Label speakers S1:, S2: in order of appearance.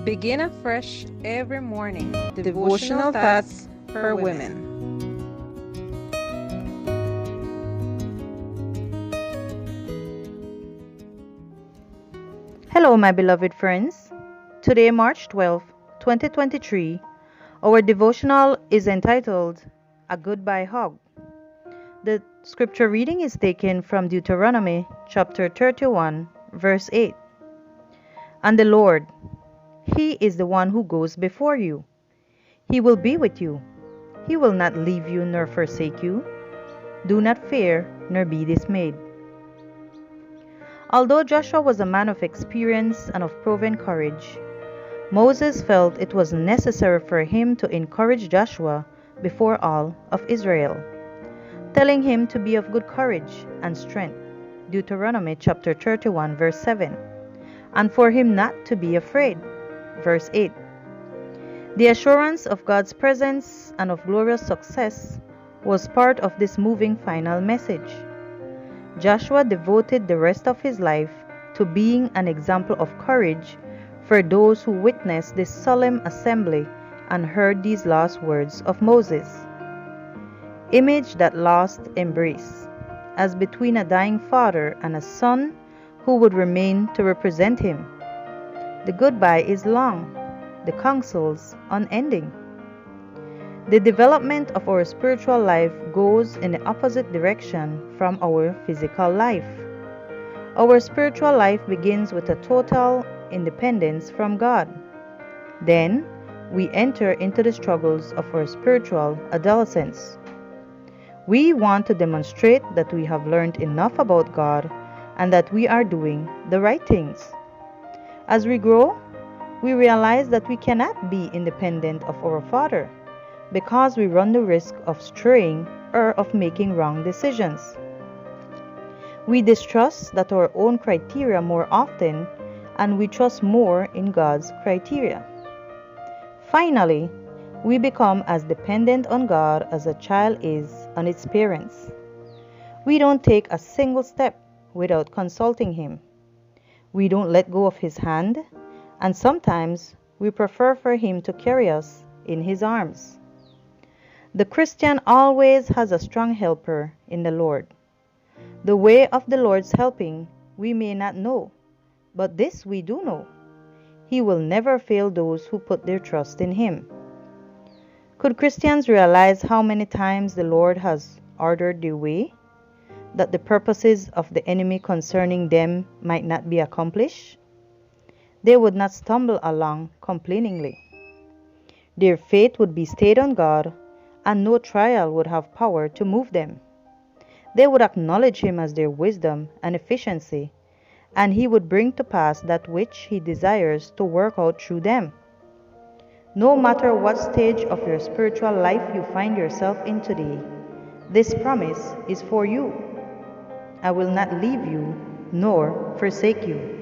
S1: Begin afresh every morning. Devotional thoughts for women.
S2: Hello, my beloved friends. Today, March 12th, 2023, our devotional is entitled A Goodbye Hug. The scripture reading is taken from Deuteronomy chapter 31, verse 8. And the Lord, He is the one who goes before you. He will be with you. He will not leave you nor forsake you. Do not fear nor be dismayed. Although Joshua was a man of experience and of proven courage, Moses felt it was necessary for him to encourage Joshua before all of Israel, telling him to be of good courage and strength, Deuteronomy chapter 31, verse 7, and for him not to be afraid, verse 8. The assurance of God's presence and of glorious success was part of this moving final message. Joshua devoted the rest of his life to being an example of courage for those who witnessed this solemn assembly and heard these last words of Moses. Image that last embrace, as between a dying father and a son who would remain to represent him. The goodbye is long, the counsels unending. The development of our spiritual life goes in the opposite direction from our physical life. Our spiritual life begins with a total independence from God. Then, we enter into the struggles of our spiritual adolescence. We want to demonstrate that we have learned enough about God and that we are doing the right things. As we grow, we realize that we cannot be independent of our Father, because we run the risk of straying or of making wrong decisions. We distrust that our own criteria more often, and we trust more in God's criteria. Finally, we become as dependent on God as a child is on its parents. We don't take a single step without consulting Him. We don't let go of His hand, and sometimes we prefer for Him to carry us in His arms. The Christian always has a strong helper in the Lord. The way of the Lord's helping we may not know, but this we do know: He will never fail those who put their trust in Him. Could Christians realize how many times the Lord has ordered their way, that the purposes of the enemy concerning them might not be accomplished? They would not stumble along complainingly. Their faith would be stayed on God, and no trial would have power to move them. They would acknowledge Him as their wisdom and efficiency, and He would bring to pass that which He desires to work out through them. No matter what stage of your spiritual life you find yourself in today, this promise is for you: I will not leave you nor forsake you.